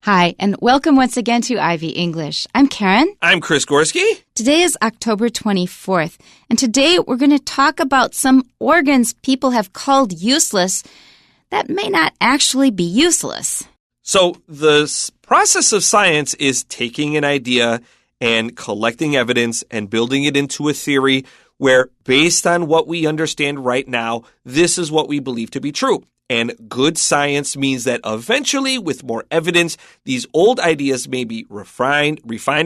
Hi, and welcome once again to Ivy English. I'm Karen. I'm Chris Gorski. Today is October 24th, and today we're going to talk about some organs people have called useless that may not actually be useless. So the process of science is taking an idea and collecting evidence and building it into a theory where, based on what we understand right now, this is what we believe to be true. And good science means that eventually, with more evidence, these old ideas may be refined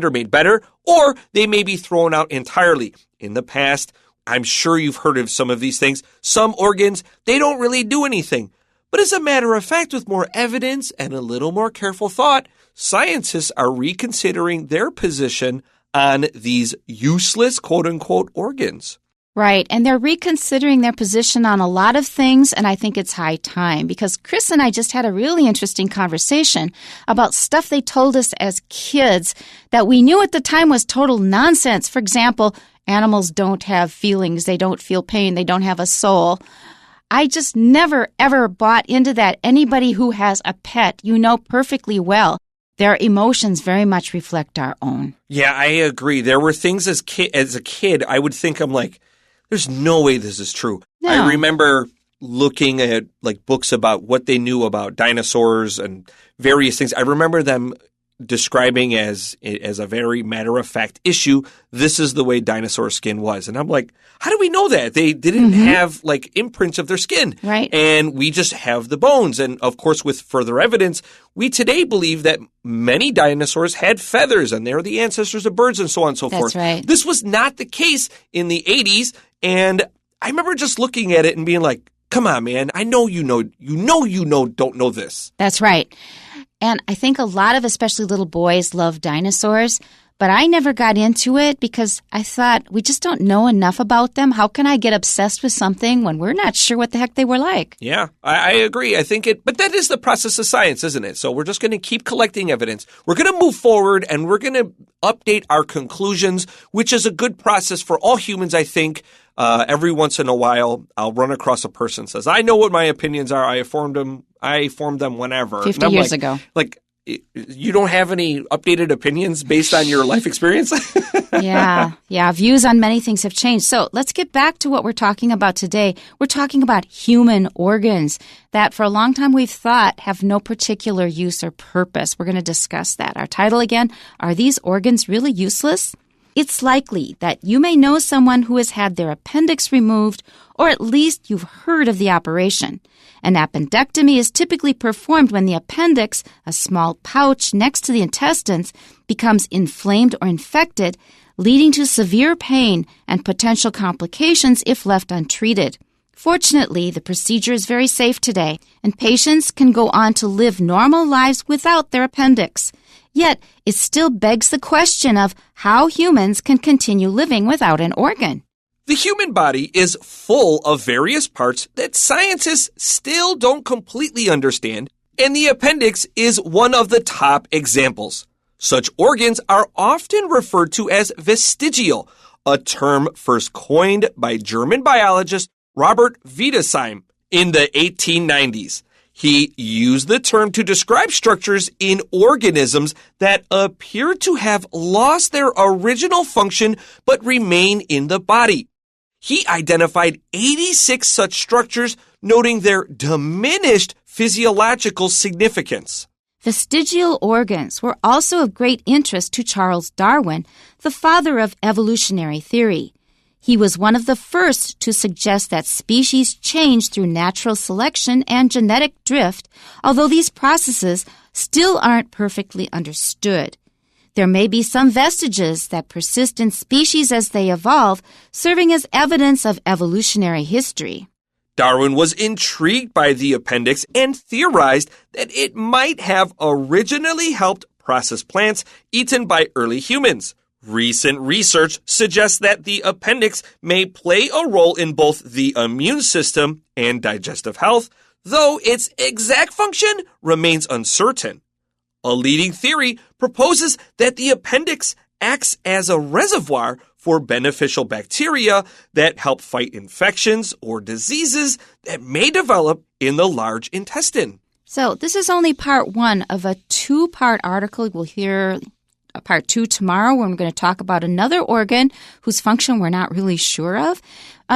or made better, or they may be thrown out entirely. In the past, I'm sure you've heard of some of these things. Some organs, they don't really do anything. But as a matter of fact, with more evidence and a little more careful thought, scientists are reconsidering their position on these useless, quote-unquote, organs. Right, and they're reconsidering their position on a lot of things, and I think it's high time because Chris and I just had a really interesting conversation about stuff they told us as kids that we knew at the time was total nonsense. For example, animals don't have feelings, they don't feel pain, they don't have a soul. I just never, ever bought into that. Anybody who has a pet, you know perfectly well, their emotions very much reflect our own. Yeah, I agree. There were things as a kid, I would think, I'm like, there's no way this is true. No. I remember looking at books about what they knew about dinosaurs and various things. I remember them describing as a very matter-of-fact issue, this is the way dinosaur skin was. And I'm like, how do we know that? They didn't have imprints of their skin. Right. And we just have the bones. And of course, with further evidence, we today believe that many dinosaurs had feathers and they're the ancestors of birds and so on and so forth. That's right. This was not the case in the 80s. And I remember just looking at it and being like, come on, man, I know you don't know this. That's right. And I think a lot of especially little boys love dinosaurs, but I never got into it because I thought we just don't know enough about them. How can I get obsessed with something when we're not sure what the heck they were like? Yeah, I agree. I think but that is the process of science, isn't it? So we're just going to keep collecting evidence. We're going to move forward and we're going to update our conclusions, which is a good process for all humans, I think. Every once in a while, I'll run across a person who says, I know what my opinions are. I formed them whenever. 50 years ago. You don't have any updated opinions based on your life experience? Yeah. Views on many things have changed. So let's get back to what we're talking about today. We're talking about human organs that for a long time we've thought have no particular use or purpose. We're going to discuss that. Our title again, are these organs really useless? It's likely that you may know someone who has had their appendix removed, or at least you've heard of the operation. An appendectomy is typically performed when the appendix, a small pouch next to the intestines, becomes inflamed or infected, leading to severe pain and potential complications if left untreated. Fortunately, the procedure is very safe today, and patients can go on to live normal lives without their appendix. Yet, it still begs the question of how humans can continue living without an organ. The human body is full of various parts that scientists still don't completely understand, and the appendix is one of the top examples. Such organs are often referred to as vestigial, a term first coined by German biologist Robert Wiedesheim in the 1890s. He used the term to describe structures in organisms that appear to have lost their original function but remain in the body. He identified 86 such structures, noting their diminished physiological significance. Vestigial organs were also of great interest to Charles Darwin, the father of evolutionary theory. He was one of the first to suggest that species change through natural selection and genetic drift, although these processes still aren't perfectly understood. There may be some vestiges that persist in species as they evolve, serving as evidence of evolutionary history. Darwin was intrigued by the appendix and theorized that it might have originally helped process plants eaten by early humans. Recent research suggests that the appendix may play a role in both the immune system and digestive health, though its exact function remains uncertain. A leading theory proposes that the appendix acts as a reservoir for beneficial bacteria that help fight infections or diseases that may develop in the large intestine. So this is only part one of a two-part article. We'll hear part two tomorrow when we're going to talk about another organ whose function we're not really sure of.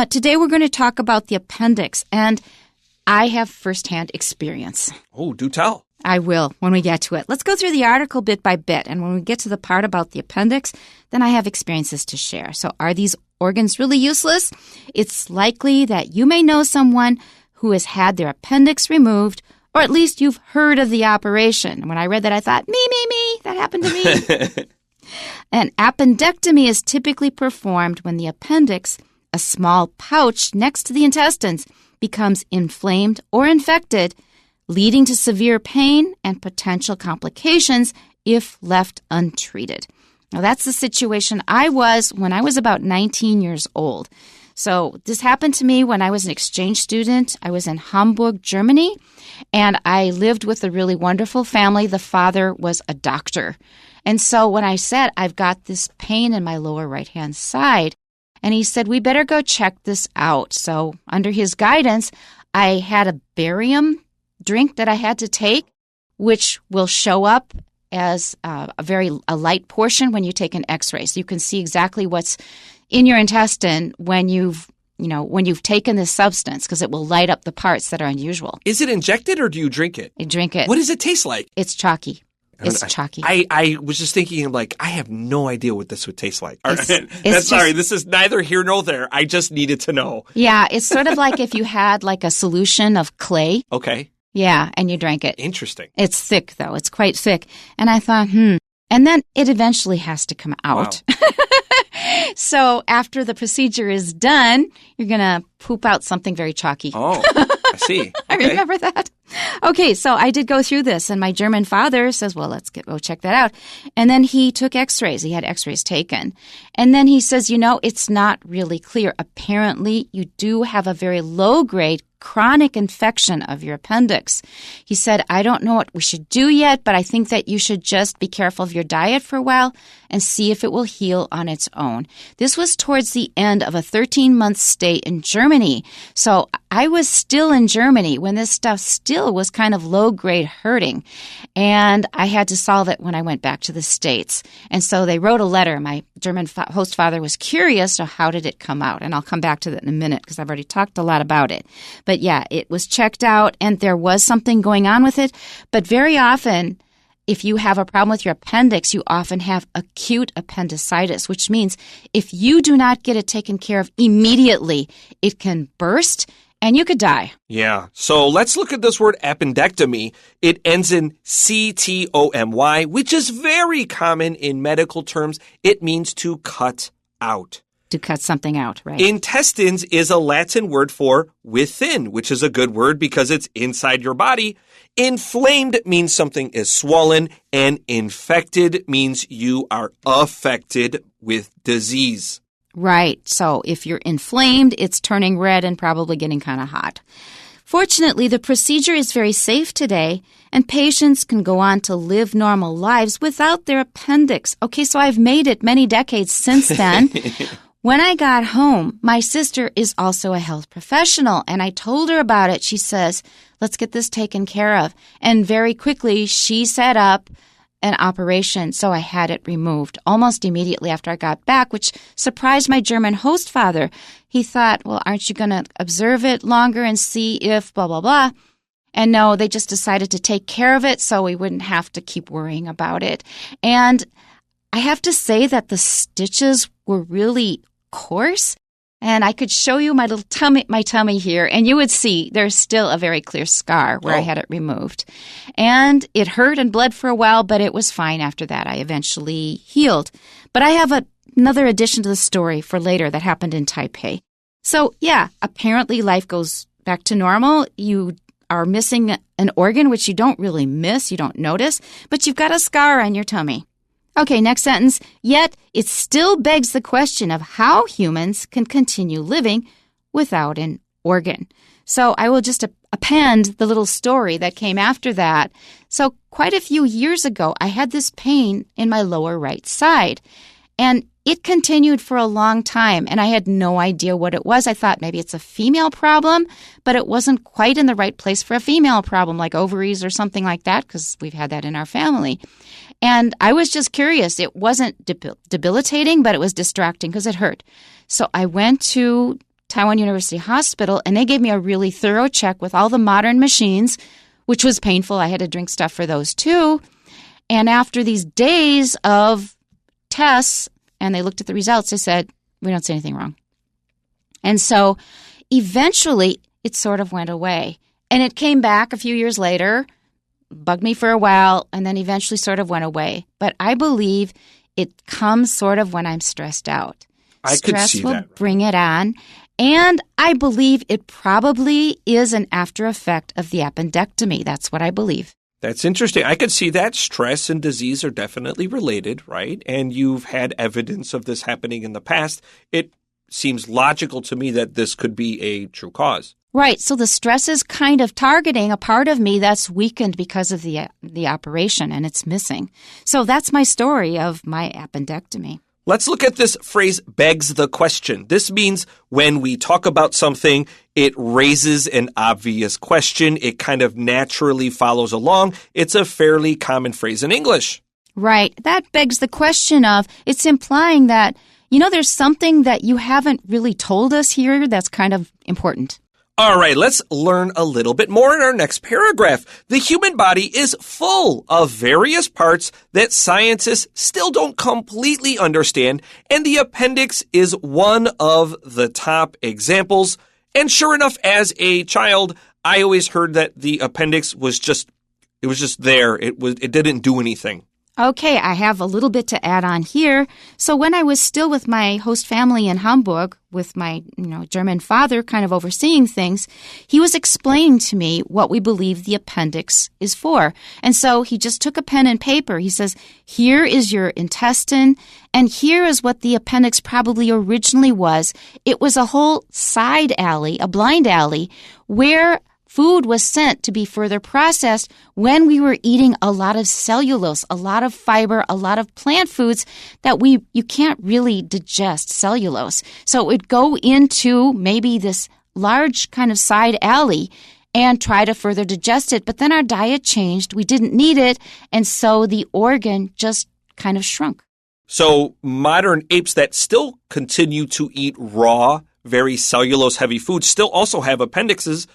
Today we're going to talk about the appendix, and I have firsthand experience. Oh, do tell. I will when we get to it. Let's go through the article bit by bit, and when we get to the part about the appendix, then I have experiences to share. So are these organs really useless? It's likely that you may know someone who has had their appendix removed, or at least you've heard of the operation. When I read that, I thought, me, that happened to me. An appendectomy is typically performed when the appendix, a small pouch next to the intestines, becomes inflamed or infected, leading to severe pain and potential complications if left untreated. Now, that's the situation I was when I was about 19 years old. So this happened to me when I was an exchange student. I was in Hamburg, Germany, and I lived with a really wonderful family. The father was a doctor. And so when I said, I've got this pain in my lower right-hand side, and he said, we better go check this out. So under his guidance, I had a barium drink that I had to take, which will show up as a light portion when you take an x-ray. So you can see exactly what's in your intestine when you've taken this substance, because it will light up the parts that are unusual. Is it injected or do you drink it? I drink it. What does it taste like? It's chalky. It's chalky. I was just thinking, I have no idea what this would taste like. Sorry, this is neither here nor there. I just needed to know. Yeah, it's sort of like if you had a solution of clay. Okay. Yeah, and you drank it. Interesting. It's thick, though. It's quite thick. And I thought, And then it eventually has to come out. Wow. So after the procedure is done, you're going to poop out something very chalky. Oh, I see. Okay. I remember that. Okay, so I did go through this, and my German father says, well, let's go check that out. And then he took x-rays. He had x-rays taken. And then he says, it's not really clear. Apparently, you do have a very low-grade chronic infection of your appendix. He said, I don't know what we should do yet, but I think that you should just be careful of your diet for a while and see if it will heal on its own. This was towards the end of a 13-month stay in Germany. So I was still in Germany when this stuff still was kind of low-grade hurting. And I had to solve it when I went back to the States. And so they wrote a letter. My German host father was curious, so how did it come out? And I'll come back to that in a minute because I've already talked a lot about it. But yeah, it was checked out and there was something going on with it. But very often, if you have a problem with your appendix, you often have acute appendicitis, which means if you do not get it taken care of immediately, it can burst and you could die. Yeah. So let's look at this word appendectomy. It ends in CTOMY, which is very common in medical terms. It means to cut out. To cut something out, right? Intestines is a Latin word for within, which is a good word because it's inside your body. Inflamed means something is swollen, and infected means you are affected with disease. Right. So if you're inflamed, it's turning red and probably getting kind of hot. Fortunately, the procedure is very safe today, and patients can go on to live normal lives without their appendix. Okay, so I've made it many decades since then. When I got home, my sister is also a health professional, and I told her about it. She says, let's get this taken care of. And very quickly, she set up an operation, so I had it removed almost immediately after I got back, which surprised my German host father. He thought, well, aren't you going to observe it longer and see if blah, blah, blah? And no, they just decided to take care of it so we wouldn't have to keep worrying about it. And I have to say that the stitches were really coarse, and I could show you my tummy here, and you would see there's still a very clear scar where I had it removed. And it hurt and bled for a while, but it was fine after that. I eventually healed. But I have another addition to the story for later that happened in Taipei. So yeah, apparently life goes back to normal. You are missing an organ, which you don't really miss, you don't notice, but you've got a scar on your tummy. Okay, next sentence. Yet, it still begs the question of how humans can continue living without an organ. So I will just append the little story that came after that. So quite a few years ago, I had this pain in my lower right side. And it continued for a long time, and I had no idea what it was. I thought maybe it's a female problem, but it wasn't quite in the right place for a female problem, like ovaries or something like that, because we've had that in our family. And I was just curious. It wasn't debilitating, but it was distracting because it hurt. So I went to Taiwan University Hospital, and they gave me a really thorough check with all the modern machines, which was painful. I had to drink stuff for those too. And after these days of tests, and they looked at the results, they said, we don't see anything wrong. And so eventually it sort of went away. And it came back a few years later, bugged me for a while, and then eventually sort of went away. But I believe it comes sort of when I'm stressed out. I could see Stress will that. bring it on. And I believe it probably is an after effect of the appendectomy. That's what I believe. That's interesting. I could see that. Stress and disease are definitely related, right? And you've had evidence of this happening in the past. It seems logical to me that this could be a true cause. Right. So the stress is kind of targeting a part of me that's weakened because of the operation, and it's missing. So that's my story of my appendectomy. Let's look at this phrase, begs the question. This means when we talk about something, it raises an obvious question. It kind of naturally follows along. It's a fairly common phrase in English. Right. That begs the question of, it's implying that, there's something that you haven't really told us here that's kind of important. All right, let's learn a little bit more in our next paragraph. The human body is full of various parts that scientists still don't completely understand, and the appendix is one of the top examples. And sure enough, as a child, I always heard that the appendix was just there. It didn't do anything. Okay, I have a little bit to add on here. So when I was still with my host family in Hamburg, with my German father kind of overseeing things, he was explaining to me what we believe the appendix is for. And so he just took a pen and paper. He says, here is your intestine, and here is what the appendix probably originally was. It was a whole side alley, a blind alley, where food was sent to be further processed when we were eating a lot of cellulose, a lot of fiber, a lot of plant foods that you can't really digest cellulose. So it would go into maybe this large kind of side alley and try to further digest it. But then our diet changed. We didn't need it. And so the organ just kind of shrunk. So modern apes that still continue to eat raw, very cellulose-heavy foods still also have appendices,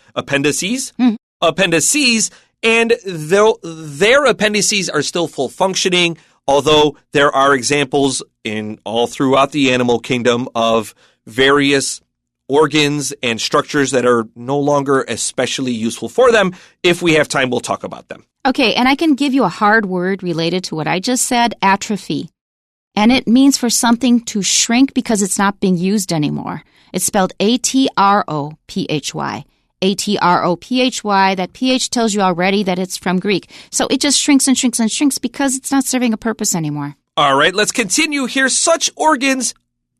and their appendices are still full functioning, although there are examples in all throughout the animal kingdom of various organs and structures that are no longer especially useful for them. If we have time, we'll talk about them. Okay, and I can give you a hard word related to what I just said, atrophy. And it means for something to shrink because it's not being used anymore. It's spelled atrophy. Atrophy. That PH tells you already that it's from Greek. So it just shrinks and shrinks and shrinks because it's not serving a purpose anymore. All right, let's continue here. Such organs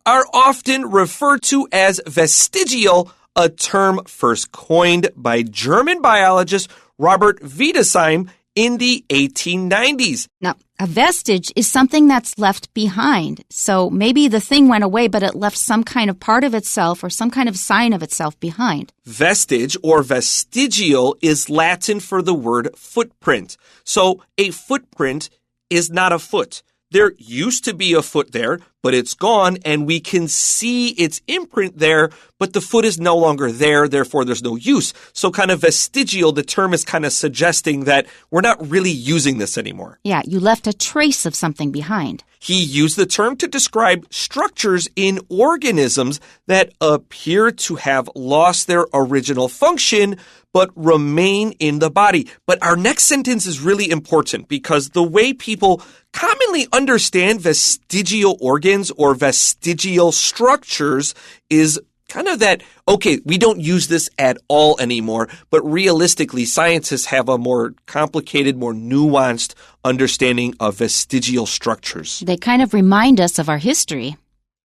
are often referred to as vestigial, a term first coined by German biologist Robert Wiedesheim in the 1890s. Now, a vestige is something that's left behind. So maybe the thing went away, but it left some kind of part of itself or some kind of sign of itself behind. Vestige or vestigial is Latin for the word footprint. So a footprint is not a foot. There used to be a foot there, but it's gone, and we can see its imprint there, but the foot is no longer there, therefore there's no use. So kind of vestigial, the term is kind of suggesting that we're not really using this anymore. Yeah, you left a trace of something behind. He used the term to describe structures in organisms that appear to have lost their original function but remain in the body. But our next sentence is really important because the way people commonly understand vestigial organs or vestigial structures is kind of that, okay, we don't use this at all anymore, but realistically, scientists have a more complicated, more nuanced understanding of vestigial structures. They kind of remind us of our history.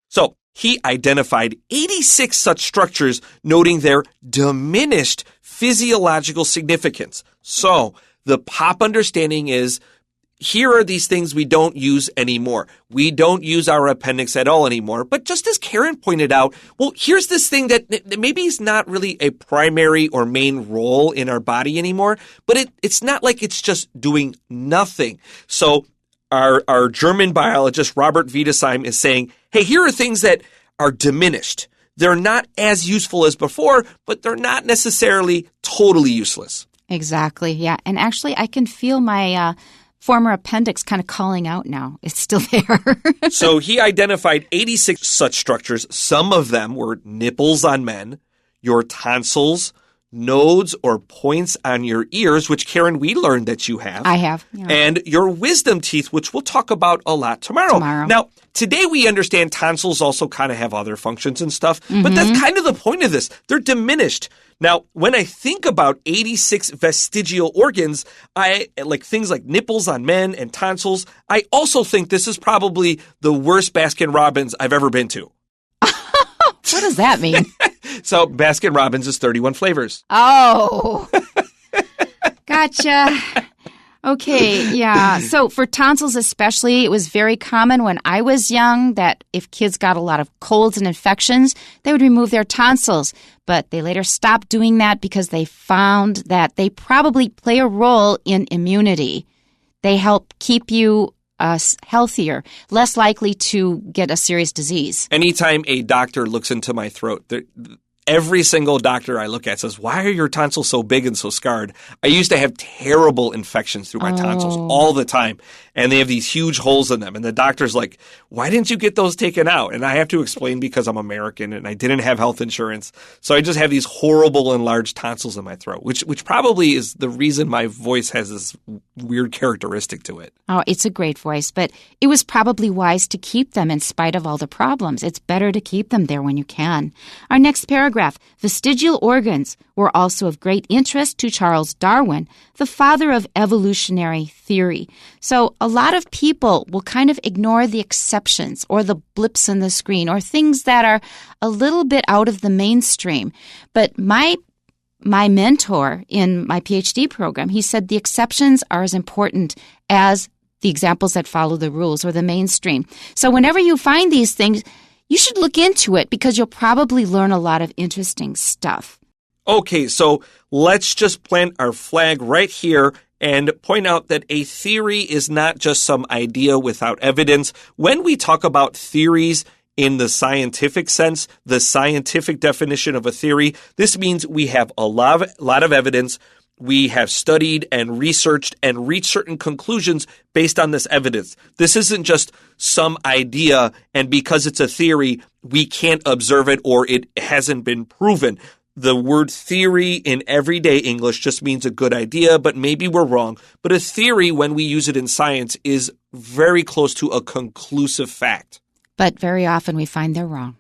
So he identified 86 such structures, noting their diminished physiological significance. So the pop understanding is here are these things we don't use anymore. We don't use our appendix at all anymore. But just as Karen pointed out, well, here's this thing that maybe is not really a primary or main role in our body anymore, but it's not like it's just doing nothing. So our German biologist, Robert Wiedesheim, is saying, hey, here are things that are diminished. They're not as useful as before, but they're not necessarily totally useless. Exactly, yeah. And actually, I can feel my former appendix kind of calling out now. It's still there. So he identified 86 such structures. Some of them were nipples on men, your tonsils, nodes or points on your ears, which, Karen, we learned that you have. I have. Yeah. And your wisdom teeth, which we'll talk about a lot tomorrow. Now, today we understand tonsils also kind of have other functions and stuff, but that's kind of the point of this. They're diminished. Now, when I think about 86 vestigial organs, I like things like nipples on men and tonsils. I also think this is probably the worst Baskin-Robbins I've ever been to. What does that mean? So Baskin-Robbins is 31 flavors. Oh, gotcha. Okay, yeah. So for tonsils especially, it was very common when I was young that if kids got a lot of colds and infections, they would remove their tonsils. But they later stopped doing that because they found that they probably play a role in immunity. They help keep you healthier, less likely to get a serious disease. Anytime a doctor looks into my throat, every single doctor I look at says, why are your tonsils so big and so scarred? I used to have terrible infections through my tonsils all the time, and they have these huge holes in them. And the doctor's like, why didn't you get those taken out? And I have to explain because I'm American and I didn't have health insurance. So I just have these horrible enlarged tonsils in my throat, which probably is the reason my voice has this weird characteristic to it. Oh, it's a great voice, but it was probably wise to keep them in spite of all the problems. It's better to keep them there when you can. Our next paragraph. Vestigial organs were also of great interest to Charles Darwin, the father of evolutionary theory. So a lot of people will kind of ignore the exceptions or the blips in the screen or things that are a little bit out of the mainstream. But my mentor in my PhD program, he said the exceptions are as important as the examples that follow the rules or the mainstream. So whenever you find these things, you should look into it because you'll probably learn a lot of interesting stuff. Okay, so let's just plant our flag right here and point out that a theory is not just some idea without evidence. When we talk about theories in the scientific sense, the scientific definition of a theory, this means we have a lot of evidence. We have studied and researched and reached certain conclusions based on this evidence. This isn't just some idea, and because it's a theory, we can't observe it or it hasn't been proven. The word theory in everyday English just means a good idea, but maybe we're wrong. But a theory, when we use it in science, is very close to a conclusive fact. But very often we find they're wrong.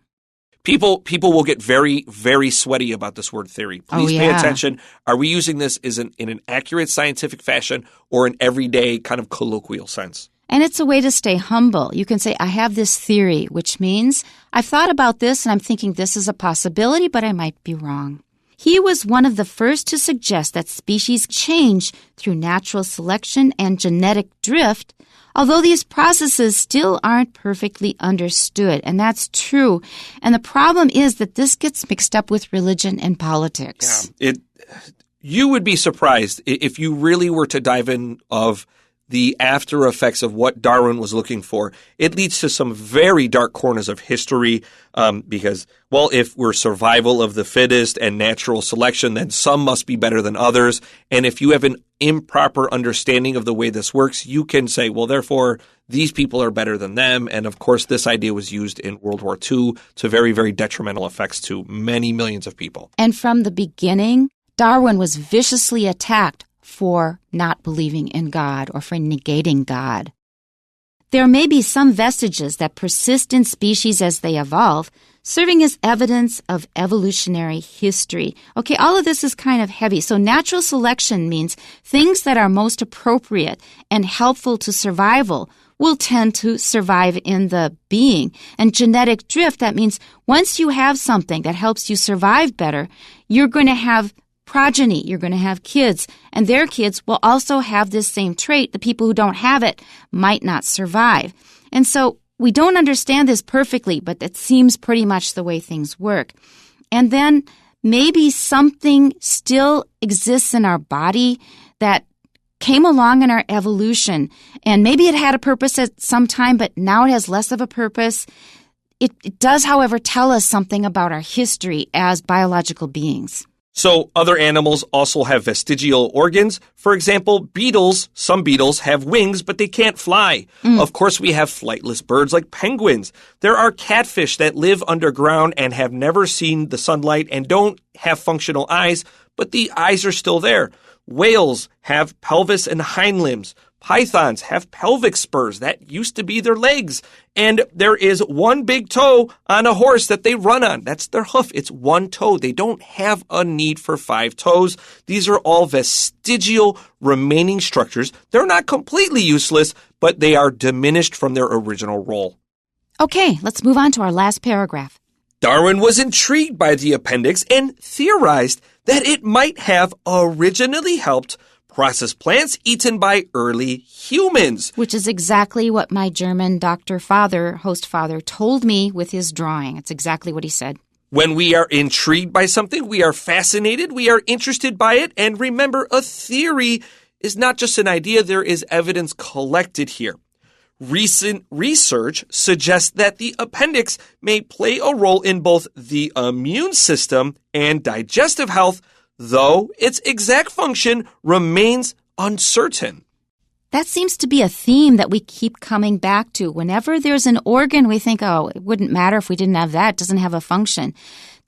People will get very, very sweaty about this word theory. Please pay attention. Are we using this in an accurate scientific fashion or an everyday kind of colloquial sense? And it's a way to stay humble. You can say, I have this theory, which means I've thought about this and I'm thinking this is a possibility, but I might be wrong. He was one of the first to suggest that species change through natural selection and genetic drift, although these processes still aren't perfectly understood, and that's true. And the problem is that this gets mixed up with religion and politics. Yeah, you would be surprised if you really were to dive in of the after effects of what Darwin was looking for. It leads to some very dark corners of history because, well, if we're survival of the fittest and natural selection, then some must be better than others. And if you have an improper understanding of the way this works, you can say, well, therefore, these people are better than them. And of course, this idea was used in World War II to very, very detrimental effects to many millions of people. And from the beginning, Darwin was viciously attacked for not believing in God or for negating God. There may be some vestiges that persist in species as they evolve, serving as evidence of evolutionary history. Okay, all of this is kind of heavy. So natural selection means things that are most appropriate and helpful to survival will tend to survive in the being. And genetic drift, that means once you have something that helps you survive better, you're going to have progeny. You're going to have kids, and their kids will also have this same trait. The people who don't have it might not survive. And so we don't understand this perfectly, but it seems pretty much the way things work. And then maybe something still exists in our body that came along in our evolution, and maybe it had a purpose at some time, but now it has less of a purpose. It does, however, tell us something about our history as biological beings. So other animals also have vestigial organs. For example, beetles, some beetles have wings, but they can't fly. Of course, we have flightless birds like penguins. There are catfish that live underground and have never seen the sunlight and don't have functional eyes, but the eyes are still there. Whales have pelvis and hind limbs. Pythons have pelvic spurs. That used to be their legs. And there is one big toe on a horse that they run on. That's their hoof. It's one toe. They don't have a need for 5 toes. These are all vestigial remaining structures. They're not completely useless, but they are diminished from their original role. Okay, let's move on to our last paragraph. Darwin was intrigued by the appendix and theorized that it might have originally helped process plants eaten by early humans. Which is exactly what my German host father, told me with his drawing. It's exactly what he said. When we are intrigued by something, we are fascinated, we are interested by it, and remember, a theory is not just an idea, there is evidence collected here. Recent research suggests that the appendix may play a role in both the immune system and digestive health, though its exact function remains uncertain. That seems to be a theme that we keep coming back to. Whenever there's an organ, we think, oh, it wouldn't matter if we didn't have that. It doesn't have a function.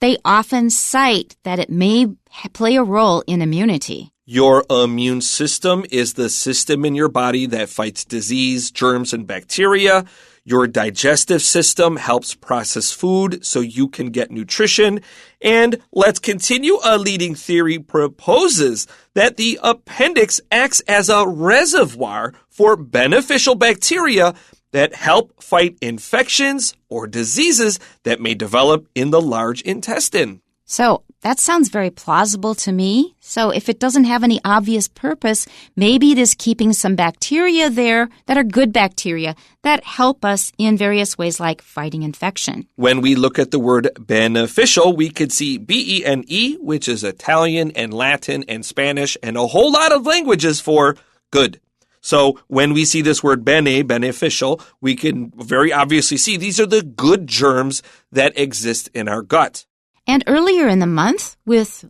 They often cite that it may play a role in immunity. Your immune system is the system in your body that fights disease, germs, and bacteria. Your digestive system helps process food so you can get nutrition. And let's continue. A leading theory proposes that the appendix acts as a reservoir for beneficial bacteria that help fight infections or diseases that may develop in the large intestine. So that sounds very plausible to me. So if it doesn't have any obvious purpose, maybe it is keeping some bacteria there that are good bacteria that help us in various ways like fighting infection. When we look at the word beneficial, we could see B-E-N-E, which is Italian and Latin and Spanish and a whole lot of languages for good. So when we see this word beneficial, we can very obviously see these are the good germs that exist in our gut. And earlier in the month with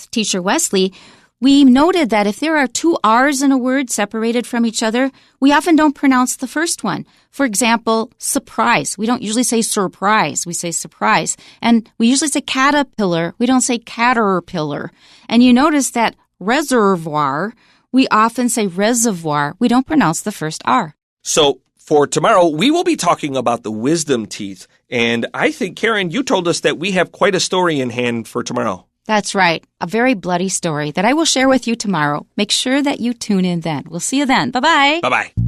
Teacher Wesley, we noted that if there are 2 R's in a word separated from each other, we often don't pronounce the first one. For example, surprise. We don't usually say surprise. We say surprise. And we usually say caterpillar. We don't say caterpillar. And you notice that reservoir, we often say reservoir. We don't pronounce the first R. So for tomorrow, we will be talking about the wisdom teeth. And I think, Karen, you told us that we have quite a story in hand for tomorrow. That's right. A very bloody story that I will share with you tomorrow. Make sure that you tune in then. We'll see you then. Bye-bye. Bye-bye.